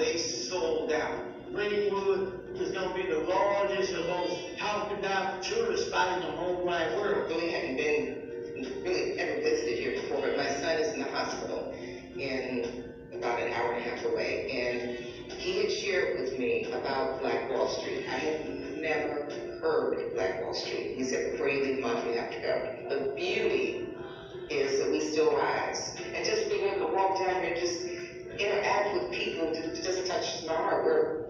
they sold out. Greenwood is going to be the largest and most talked about tourist spot in the whole wide world. Really hadn't ever visited here before, but my son is in the hospital in about an hour and a half away, and he had shared with me about Black Wall Street. I had never heard of Black Wall Street. He said, before you leave Mom, you have to go. The beauty is that we still rise. And just being able to walk down here, just interact with people, to just touch my heart, where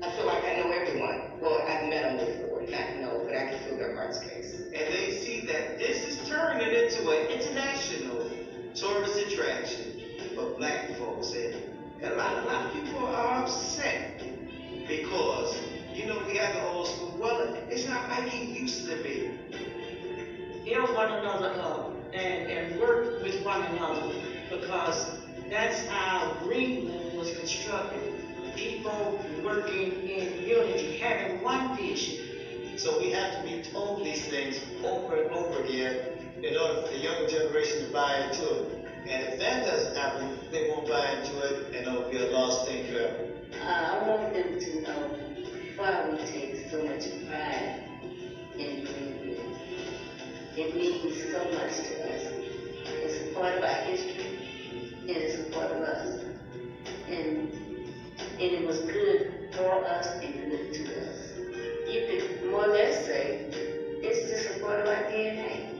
I feel like I know everyone. Well, I've met them before, not know, but I can feel their heart space. And they see that this is turning into an international tourist attraction for Black folks. And a lot of people are upset because, you know, we have the old school, well, it's not like it used to be. Build one another up and work with one another, because that's how Greenwood was constructed. People working in unity, having one vision. So we have to be told these things over and over again in order for the younger generation to buy into it. And if that doesn't happen, they won't buy into it, and it'll be a lost thing forever. I want them to know why we take so much pride in Greenwood. It means so much to us. It's a part of our history, and it's a part of us. And it was good for us and good to us. You could more or less say it's just a part of our DNA.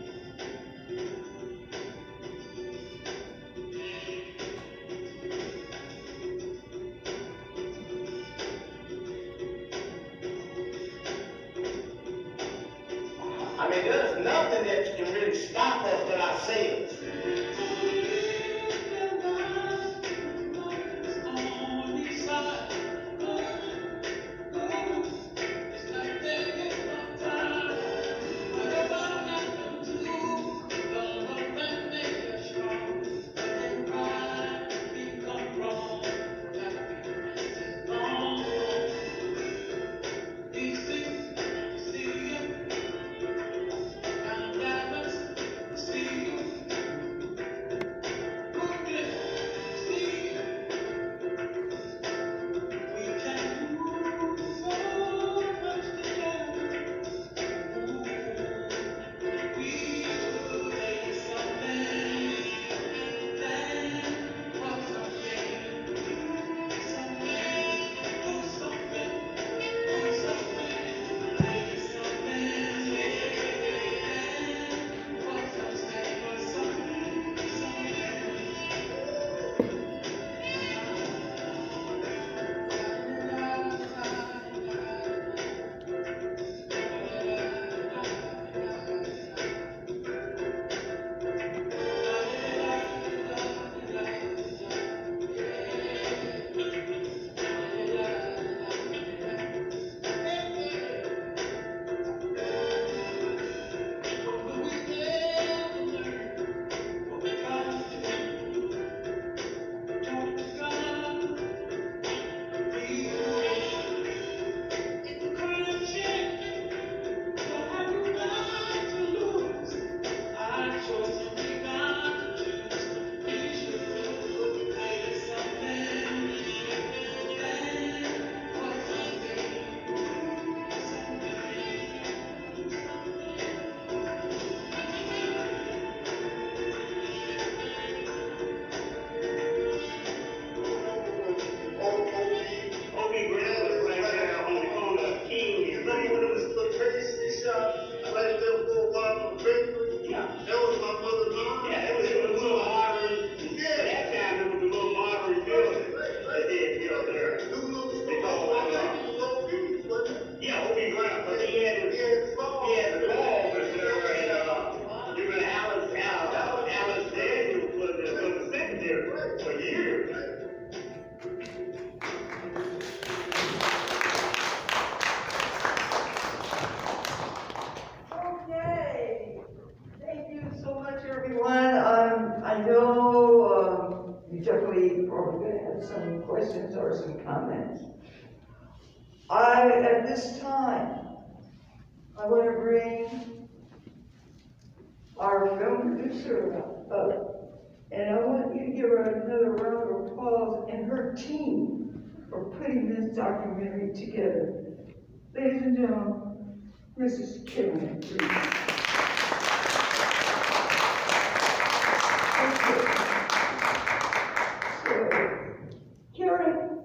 I mean, there's nothing that can really stop us but ourselves. Some questions or some comments. At this time, I want to bring our film producer up, and I want you to give her another round of applause and her team for putting this documentary together. Ladies and gentlemen, Mrs. Karen Reese. So, Karen,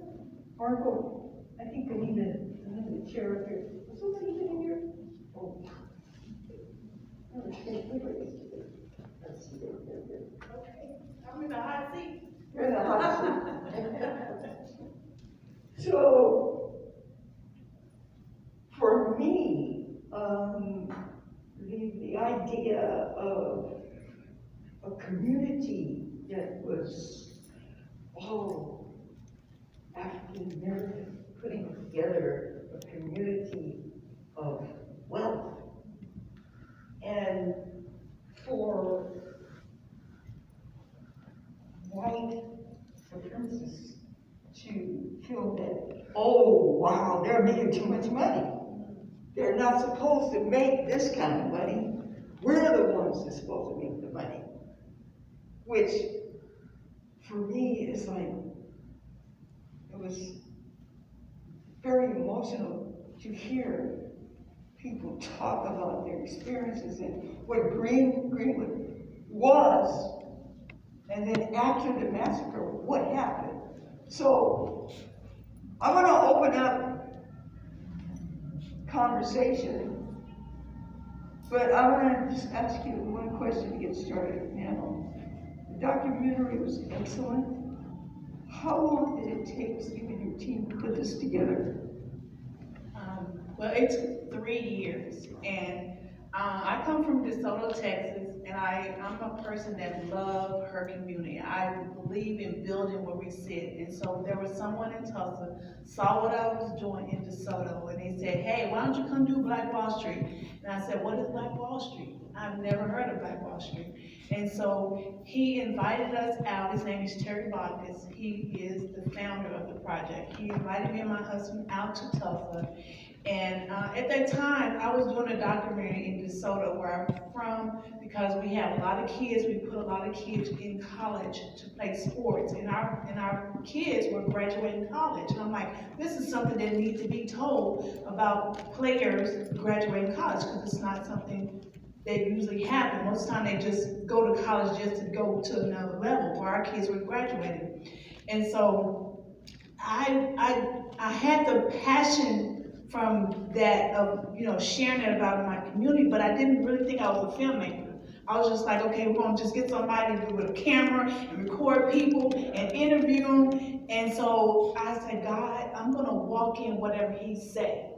Marco, I think we need another chair up here. Is somebody in here? Oh. Okay, let's see. Okay, I'm in the hot seat. You're in the hot seat. So, for me, the idea of a community that was all African American, putting together a community of wealth, and for white supremacists to feel that, oh, wow, they're making too much money. They're not supposed to make this kind of money. We're the ones that's supposed to make the money. Which, for me, is like, it was very emotional to hear people talk about their experiences and what Greenwood was, and then after the massacre, what happened. So, I want to open up conversation, but I want to just ask you one question to get started now. The documentary was excellent. How long did it take you and your team to put this together? Well, it took 3 years, and I come from DeSoto, Texas, and I'm a person that loves her community. I believe in building where we sit, and so there was someone in Tulsa, saw what I was doing in DeSoto, and they said, hey, why don't you come do Black Wall Street? And I said, what is Black Wall Street? I've never heard of Black Wall Street. And so he invited us out. His name is Terry Bacchus. He is the founder of the project. He invited me and my husband out to Tulsa. And at that time, I was doing a documentary in DeSoto, where I'm from, because we have a lot of kids. We put a lot of kids in college to play sports, and our kids were graduating college. And I'm like, this is something that needs to be told about players graduating college, because it's not something that usually happens. Most of the time, they just go to college just to go to another level, where our kids were graduating. And so I had the passion from that of, sharing it about my community, but I didn't really think I was a filmmaker. I was just like, okay, we're gonna just get somebody with a camera and record people and interview them. And so I said, God, I'm gonna walk in whatever He said.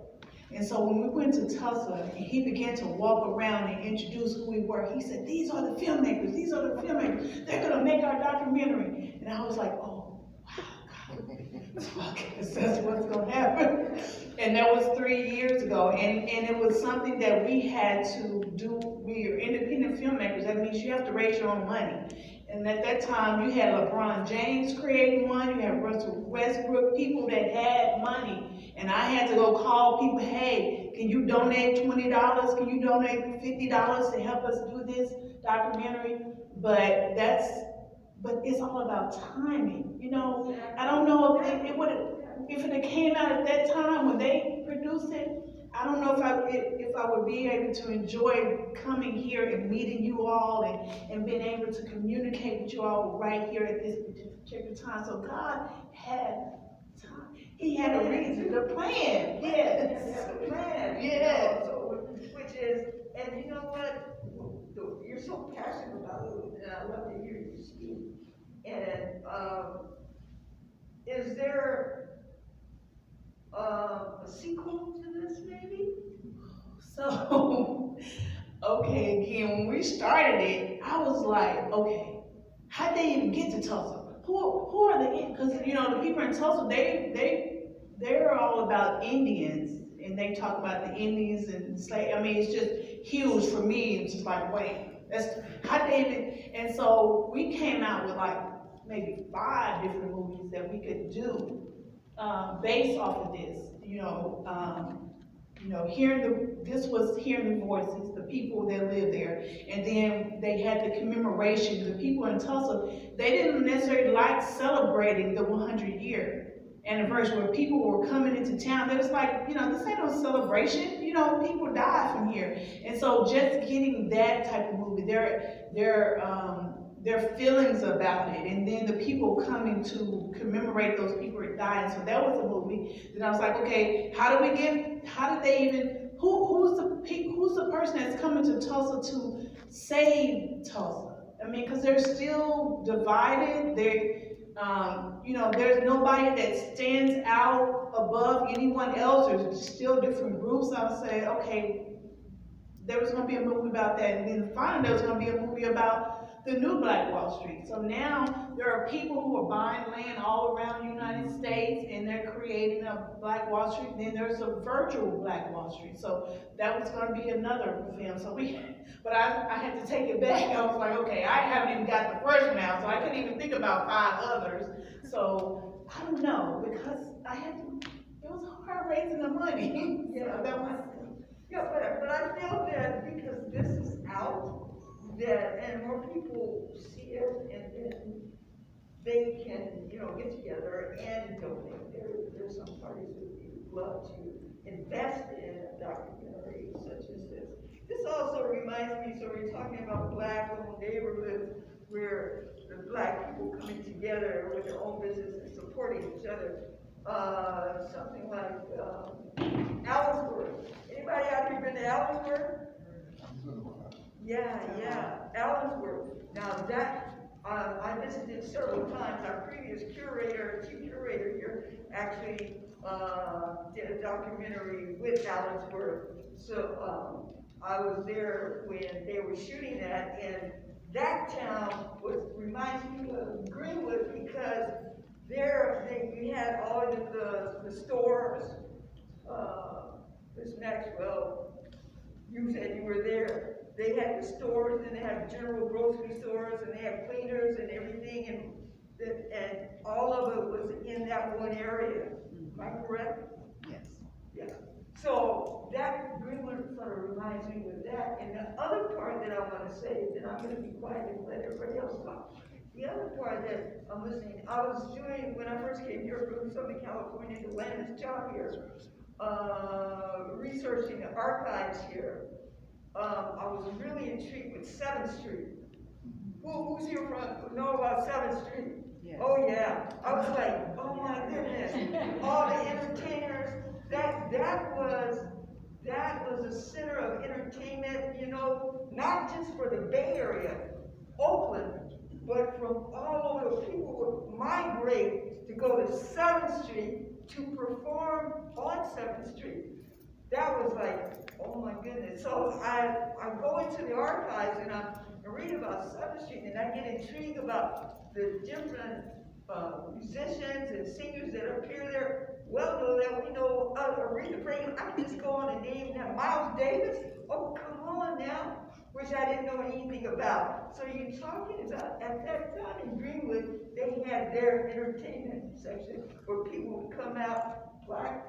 And so when we went to Tulsa and he began to walk around and introduce who we were, he said, these are the filmmakers, these are the filmmakers. They're gonna make our documentary. And I was like, oh, wow, God. Okay, that's what's gonna happen. And that was 3 years ago. And it was something that we had to do. We are independent filmmakers. That means you have to raise your own money. And at that time, you had LeBron James creating one, you had Russell Westbrook, people that had money. And I had to go call people, hey, can you donate $20? Can you donate $50 to help us do this documentary? But it's all about timing. I don't know if if it came out at that time when they produced it. I don't know if I would be able to enjoy coming here and meeting you all and being able to communicate with you all right here at this particular time. So God had time. He had a reason, the plan. Yes. The plan. Yes. So, which is, and you know what? You're so passionate about it, and I love to hear you speak. And is there a sequel to this, maybe? So, okay, again, when we started it, I was like, okay, how'd they even get to Tulsa? Who are the, because, the people in Tulsa, they're all about Indians, and they talk about the Indians and slave. I mean, it's just huge for me. It's just like, wait, how'd they even, and so we came out with like maybe 5 different movies that we could do based off of this. This was hearing the voices, the people that live there, and then they had the commemoration. The people in Tulsa, they didn't necessarily like celebrating the 100 year anniversary where people were coming into town. They was like, this ain't no celebration. People died from here. And so just getting that type of movie, their feelings about it, and then the people coming to commemorate those people that died. So that was a movie. Then I was like, okay, who's the person that's coming to Tulsa to save Tulsa? I mean, because they're still divided. There's nobody that stands out above anyone else. There's still different groups. I would say, okay, there was going to be a movie about that, and then finally there was going to be a movie about the new Black Wall Street. So now there are people who are buying land all around the United States, and they're creating a Black Wall Street. And then there's a virtual Black Wall Street. So that was going to be another film. But I had to take it back. I was like, okay, I haven't even got the first one out, so I couldn't even think about 5 others. So I don't know, because it was hard raising the money. But I feel that because this is out, and more people see it, and then they can, get together and donate. There's some parties that would love to invest in a documentary such as this. This also reminds me, so we're talking about Black owned neighborhoods where the Black people coming together with their own business and supporting each other. Something like Allensburg. Anybody out here been to Allensburg? Yeah, Allensburg. Now that, I visited several times. Our previous chief curator here, actually did a documentary with Allensburg. So I was there when they were shooting that, and that town reminds me of Greenwood because you had all of the stores. Ms. Maxwell, you said you were there. They had the stores, and they had general grocery stores, and they had cleaners and everything, and all of it was in that one area. Am I correct? Yes. Yeah. So that Greenwood sort of reminds me of that. And the other part that I want to say, then I'm going to be quiet and let everybody else talk. The other part that I'm listening, I was doing, when I first came here from Southern California to land this job here, researching the archives here. I was really intrigued with 7th Street. Who's here know about 7th Street? Yes. Oh yeah. I was like, oh my goodness. All the entertainers, that was a center of entertainment, not just for the Bay Area, Oakland, but from all over. People would migrate to go to 7th Street to perform on 7th Street. That was like, oh my goodness. So I go into the archives and I read about 7th Street, and I get intrigued about the different musicians and singers that appear there. Well, that we know Aretha Franklin. I can just go on and name them. Miles Davis. Oh, come on now. Which I didn't know anything about. So you're talking about, at that time in Greenwood, they had their entertainment section where people would come out, black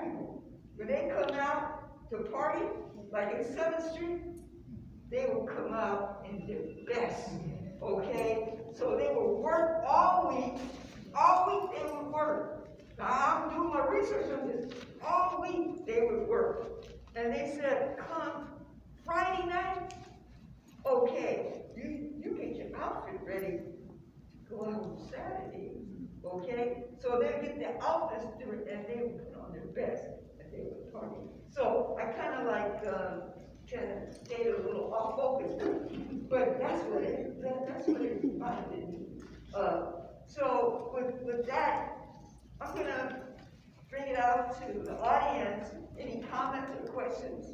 people. When they come out to party, like in 7th Street, they would come out in their best, okay? So they would work all week they would work. Now I'm doing my research on this. All week they would work. And they said, come Friday night, okay, you get your outfit ready to go out on Saturday, okay? So they get their outfits and they would put on their best and they would party. So I kind of stayed a little off focus, but that's what it reminded me. So with that, I'm gonna bring it out to the audience. Any comments or questions?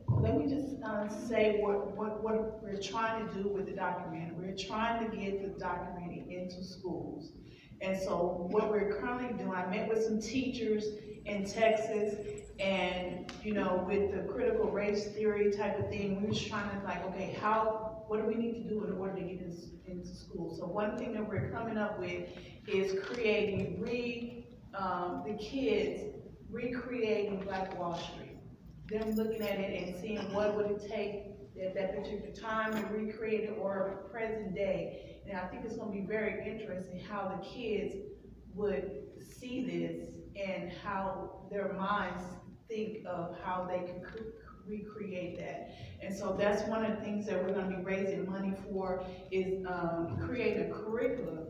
Let me just say what we're trying to do with the documentary. We're trying to get the documentary into schools. And so what we're currently doing, I met with some teachers in Texas, and with the critical race theory type of thing, we were trying to okay, what do we need to do in order to get this into school? So one thing that we're coming up with is creating the kids recreating Black Wall Street. Them looking at it and seeing what would it take at that particular time to recreate it or present day. And I think it's going to be very interesting how the kids would see this and how their minds think of how they can recreate that. And so that's one of the things that we're gonna be raising money for, is create a curriculum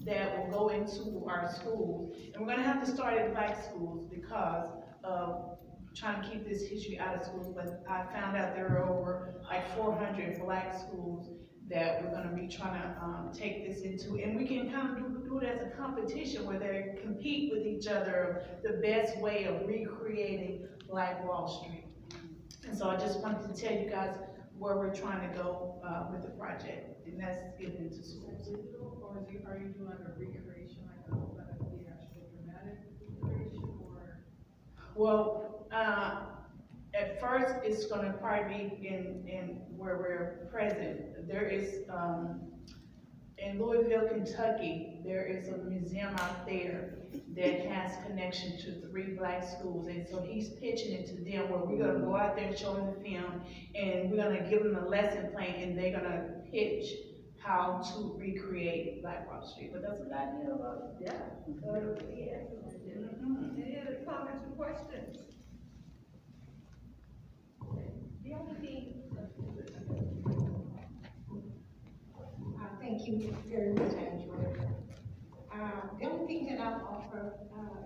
that will go into our schools. And we're gonna have to start at black schools because of trying to keep this history out of schools. But I found out there are over like 400 black schools that we're gonna be trying to take this into. And we can kind of do it as a competition where they compete with each other, the best way of recreating Black Wall Street. And so I just wanted to tell you guys where we're trying to go with the project, and that's getting into schools. Or are you doing a recreation, like the actual dramatic recreation, or? Well, at first, it's gonna probably be in where we're present. There is, in Louisville, Kentucky, there is a museum out there that has connection to 3 black schools. And so he's pitching it to them where we're gonna go out there and show them the film, and we're gonna give them a lesson plan, and they're gonna pitch how to recreate Black Wall Street. But that's what I did about it. Yeah. Any other comments or questions? The only thing, thank you very much, I enjoyed it. The only thing that I'll offer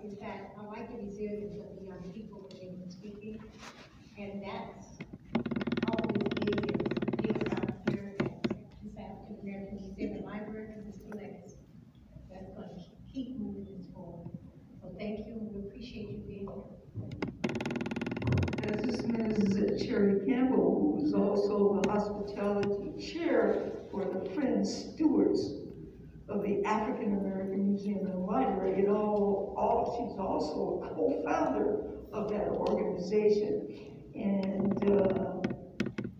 is that I like the resilience of the young people when they were speaking, and that's always is out here at this African American Museum and Library, because it's the legacy that's going to keep moving this forward. So thank you, and we appreciate you being here. This is Ms. Cherry Campbell, who is also the hospitality chair for the Friends Stewards of the African American Museum and Library. And she's also a co-founder of that organization. And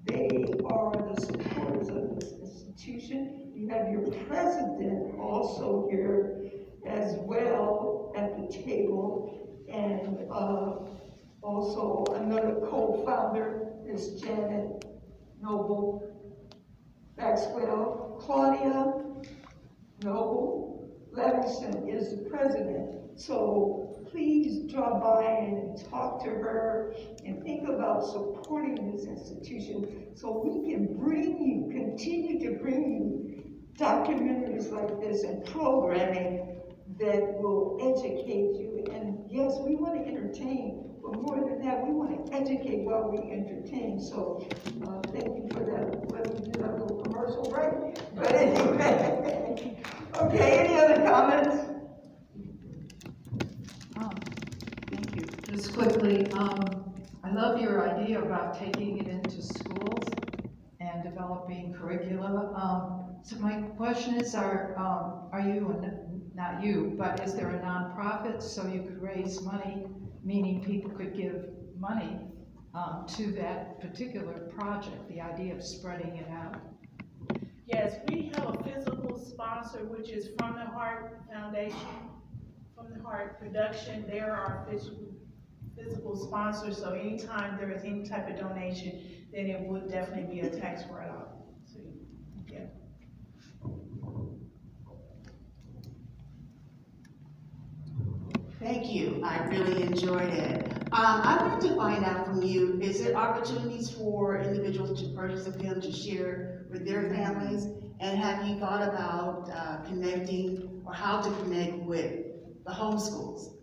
they are the supporters of this institution. You have your president also here as well at the table. And also another co-founder is Janet Noble Maxwell. Claudia Noble Levinson is the president. So please drop by and talk to her and think about supporting this institution so we can continue to bring you documentaries like this and programming that will educate you. And yes, we want to entertain, but more than that, we want to educate while we entertain. So thank you for that. Let me do that little commercial break. But anyway, okay, any other comments? Thank you. Just quickly, I love your idea about taking it into schools and developing curricula. So my question is, are you, not you, but is there a nonprofit so you could raise money, meaning people could give money to that particular project, the idea of spreading it out? Yes, we have a physical sponsor, which is From the Heart Foundation, From the Heart Production. They're our physical sponsor, so anytime there is any type of donation, then it would definitely be a tax write-off. So, yeah. Thank you. I really enjoyed it. I wanted to find out from you, is there opportunities for individuals to purchase a film to share with their families? And have you thought about connecting or how to connect with the homeschools?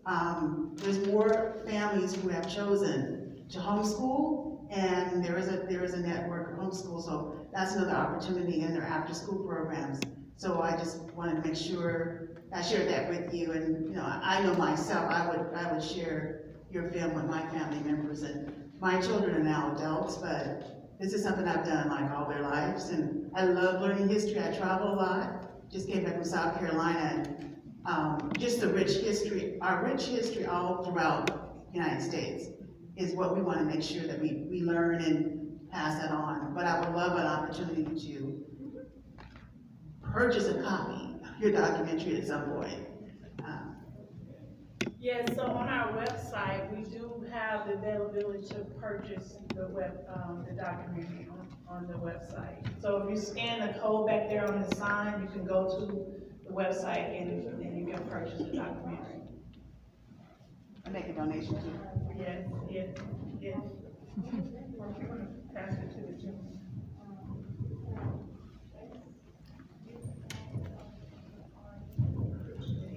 There's more families who have chosen to homeschool, and there is a network of homeschool, so that's another opportunity in their after-school programs. So I just wanted to make sure I shared that with you, and I know myself, I would share your film with my family members, and my children are now adults, but this is something I've done like all their lives, and I love learning history. I travel a lot. Just came back from South Carolina, and just the rich history, our rich history all throughout the United States is what we want to make sure that we learn and pass that on. But I would love an opportunity to purchase a copy of your documentary at some point. Yeah, so on our website, we do have the availability to purchase the documentary on the website. So if you scan the code back there on the sign, you can go to the website and you you can purchase the documentary. I make a donation too. Yes, yes, yes. Or if you wanna pass it to the gentleman.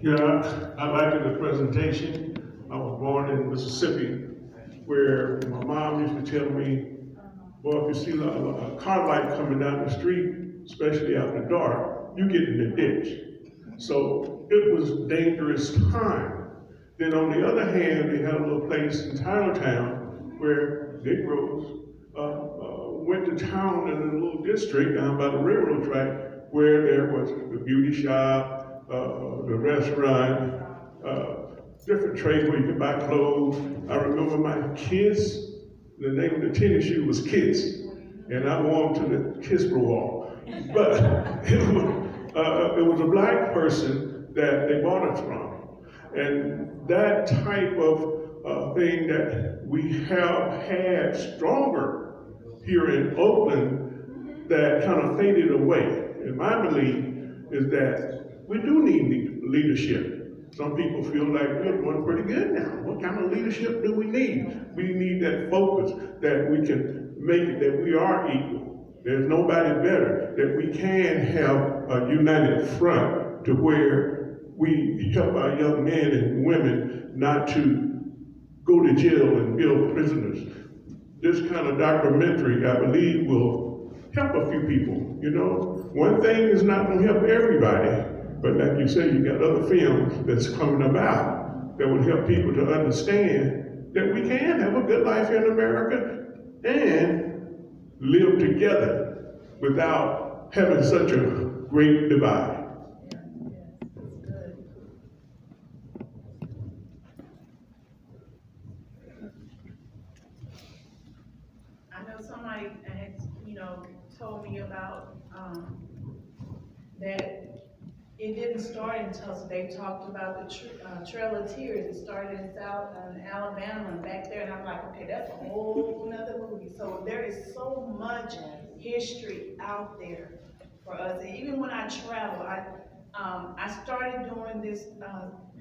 Yeah, I liked the presentation. I was born in Mississippi, where my mom used to tell me, boy, if you see a car light coming down the street, especially after dark, you get in the ditch. So it was a dangerous time. Then on the other hand, they had a little place in Titletown where Negroes went to town in a little district down by the railroad track where there was the beauty shop, the restaurant, different trades where you could buy clothes. I remember my kids, the name of the tennis shoe was Kids, and I wore them to the Kiss Wall. But it was a black person that they bought us from. And that type of thing that we have had stronger here in Oakland that kind of faded away. And my belief is that we do need leadership. Some people feel like we're doing pretty good now. What kind of leadership do we need? We need that focus that we can make it that we are equal. There's nobody better, that we can have a united front to where we help our young men and women not to go to jail and build prisoners. This kind of documentary, I believe, will help a few people. You know, one thing is not going to help everybody, but like you say, you got other films that's coming about that will help people to understand that we can have a good life in America and live together without having such a great divide. I know somebody had, told me about, that it didn't start in Tulsa. They talked about the Trail of Tears. It started in Alabama and back there, and I'm like, okay, that's a whole nother movie. So there is so much history out there for us. And even when I travel, I started doing this,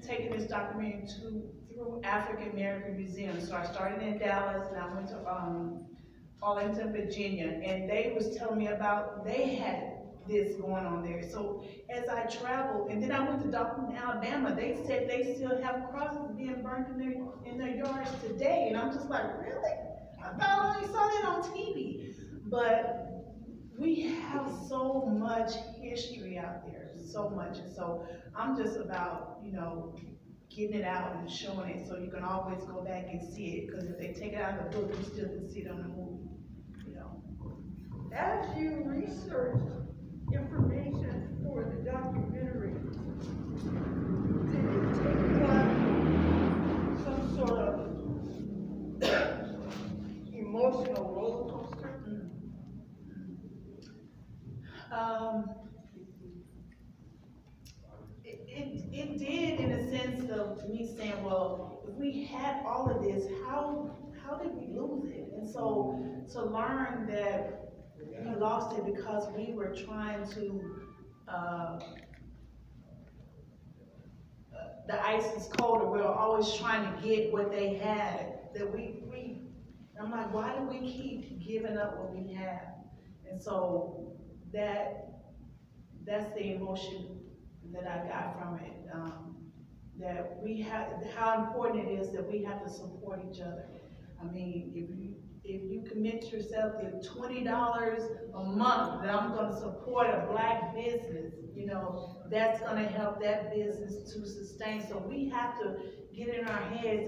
taking this documentary through African American museums. So I started in Dallas, and I went to Arlington, Virginia, and they was telling me about, they had this going on there. So as I traveled, and then I went to Dalton, Alabama, they said they still have crosses being burnt in their yards today. And I'm just like, really? I thought I only saw that on TV. But we have so much history out there, so much. And so I'm just about, getting it out and showing it so you can always go back and see it. Because if they take it out of the book, you still can see it on the movie. As you researched information for the documentary, did it take you on some sort of emotional roller coaster? It did, in a sense of me saying, well, if we had all of this, how did we lose it? And so to learn that we lost it because we were trying to, the ice is colder, we were always trying to get what they had, that I'm like, why do we keep giving up what we have? And so that's the emotion that I got from it, that we have, how important it is that we have to support each other. I mean, if you commit yourself to $20 a month, that I'm gonna support a black business, that's gonna help that business to sustain. So we have to get in our heads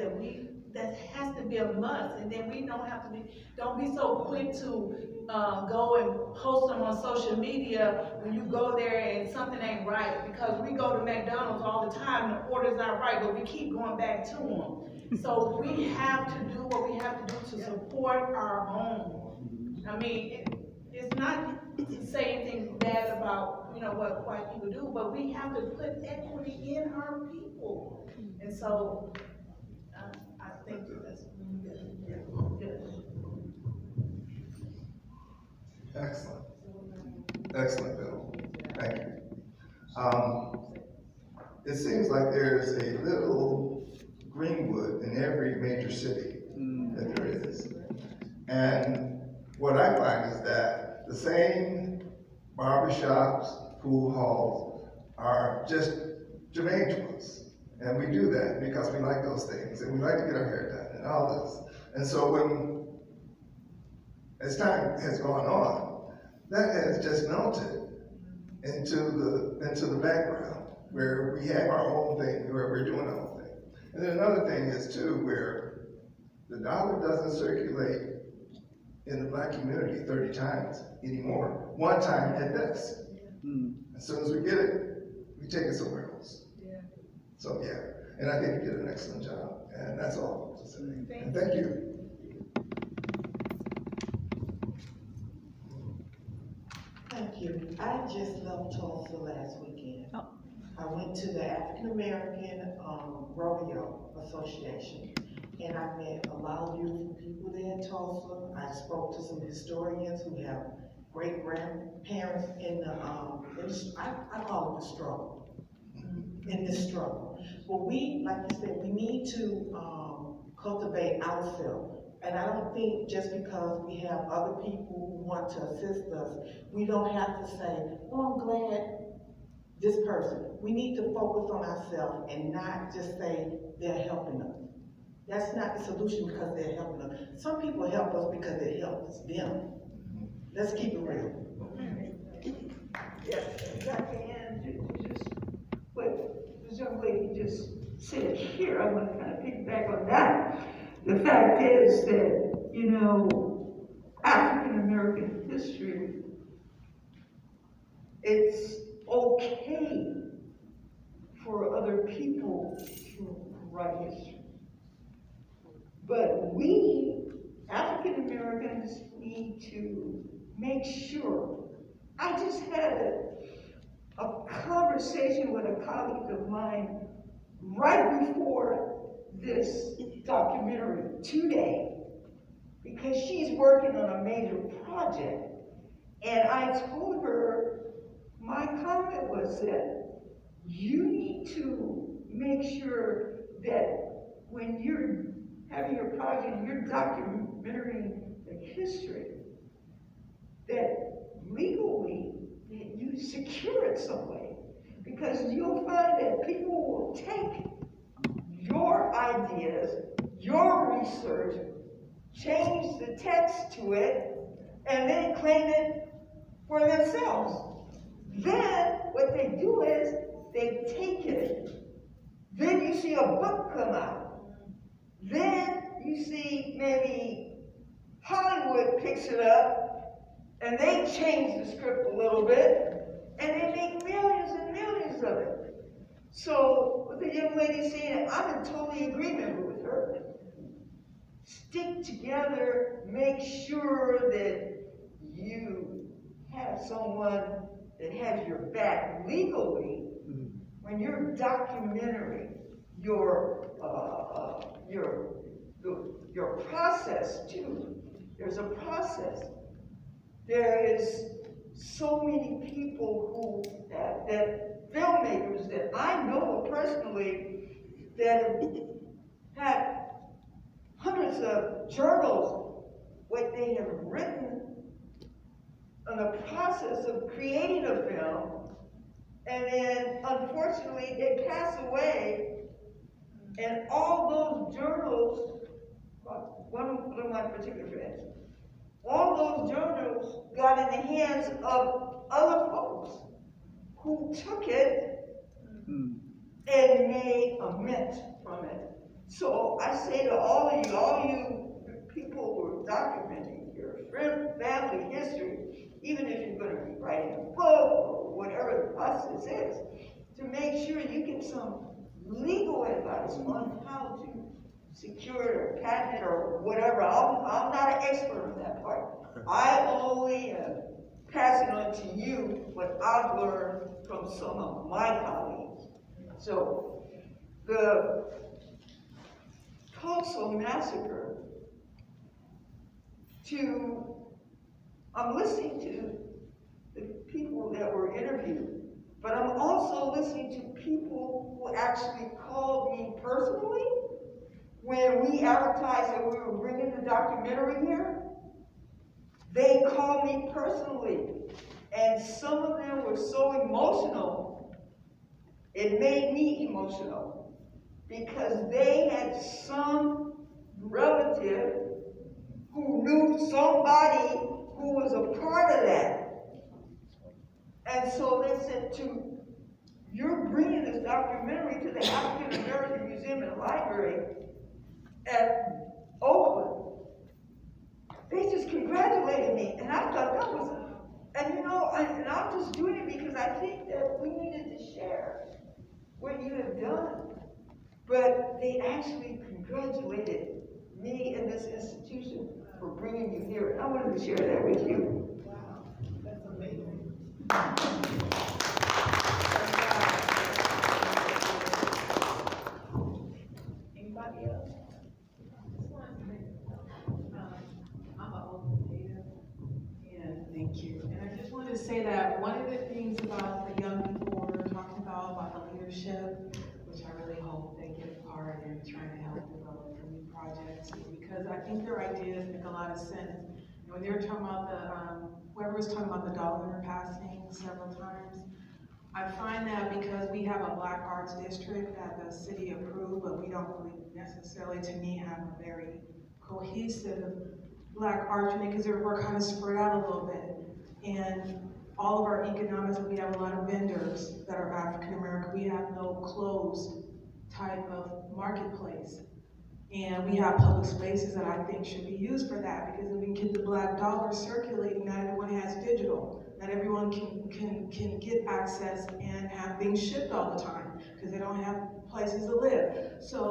that has to be a must. And then we don't be so quick to go and post them on social media when you go there and something ain't right. Because we go to McDonald's all the time and the order's not right, but we keep going back to them. So we have to do what we have to do to support our home. I mean, it's not to say anything bad about, what white people do, but we have to put equity in our people. And so, I think that's good. Excellent. Excellent, Bill. Thank you. it seems like there's a little Greenwood in every major city that there is. And what I find is that the same barbershops, pool halls are just germane to us. And we do that because we like those things and we like to get our hair done and all this. And so as time has gone on, that has just melted into the background where we have our own thing, where we're doing our own thing. And then another thing is too, where the dollar doesn't circulate in the black community 30 times anymore. One time at best. As soon as we get it, we take it somewhere else. So yeah, and I think you did an excellent job. And that's all to say. And thank you. Thank you. I just left Tulsa last weekend. I went to the African American Rodeo Association, and I met a lot of beautiful people there in Tulsa. I spoke to some historians who have great grandparents in the, I call it the struggle, in this struggle. But we, like you said, we need to cultivate ourselves. And I don't think just because we have other people who want to assist us, we don't have to say, oh, I'm glad this person. We need to focus on ourselves and not just say they're helping us. That's not the solution because they're helping us. Some people help us because it helps them. Let's keep it real. Yes, exactly, and just what this young lady just said here, I want to kind of piggyback on that. The fact is that, you know, African American history, it's okay for other people to write history. But we, African Americans, need to make sure. I just had a conversation with a colleague of mine right before this documentary today, because she's working on a major project. And I told her, my comment was that you need to make sure that when you're having your project and you're documenting the history, that legally that you secure it some way. Because you'll find that people will take your ideas, your research, change the text to it, and then claim it for themselves. Then what they do is they take it. Then you see a book come out. Then you see maybe Hollywood picks it up and they change the script a little bit and they make millions and millions of it. So what the young lady saying, I'm in total agreement with her. Stick together, make sure that you have someone that has your back legally when you're documenting your process too. There's a process. There is so many people who that filmmakers that I know personally that have had hundreds of journals, what they have written on the process of creating a film, and then unfortunately they pass away, and all those journals, one of my particular friends, all those journals got in the hands of other folks who took it and made a mint from it. So I say to all of you people who are documenting your family history, even if you're going to be writing a book or whatever the process is, to make sure you get some legal advice on how to secure it or patent it or whatever. I'm not an expert on that part. I only am passing on to you what I've learned from some of my colleagues. So the Tulsa massacre, I'm listening to the people that were interviewed, But I'm also listening to people who actually called me personally when we advertised that we were bringing the documentary here. They called me personally, and some of them were so emotional, it made me emotional, because they had some relative who knew somebody who was a part of that. And so they said, you're bringing this documentary to the African American Museum and Library at Oakland. They just congratulated me, and I thought that was, and you know, and I'm just doing it because I think that we needed to share what you have done. But they actually congratulated me and this institution for bringing you here, and I wanted to share that with you. Wow, that's amazing. Anybody else? I'm an old native. Yeah, thank you. And I just wanted to say that one of the things about the young people we're talking about the leadership, which I really hope they get a part in trying to help develop the new projects, because I think their ideas make a lot of sense. And when they were talking about whoever was talking about the dollar passing several times, I find that because we have a Black Arts District that the city approved, but we don't really necessarily, to me, have a very cohesive Black arts, because we're kind of spread out a little bit. And all of our economics, we have a lot of vendors that are African American. We have no closed type of marketplace. And we have public spaces that I think should be used for that, because if we can get the Black dollar circulating, not everyone has digital. Not everyone can get access and have things shipped all the time, because they don't have places to live. So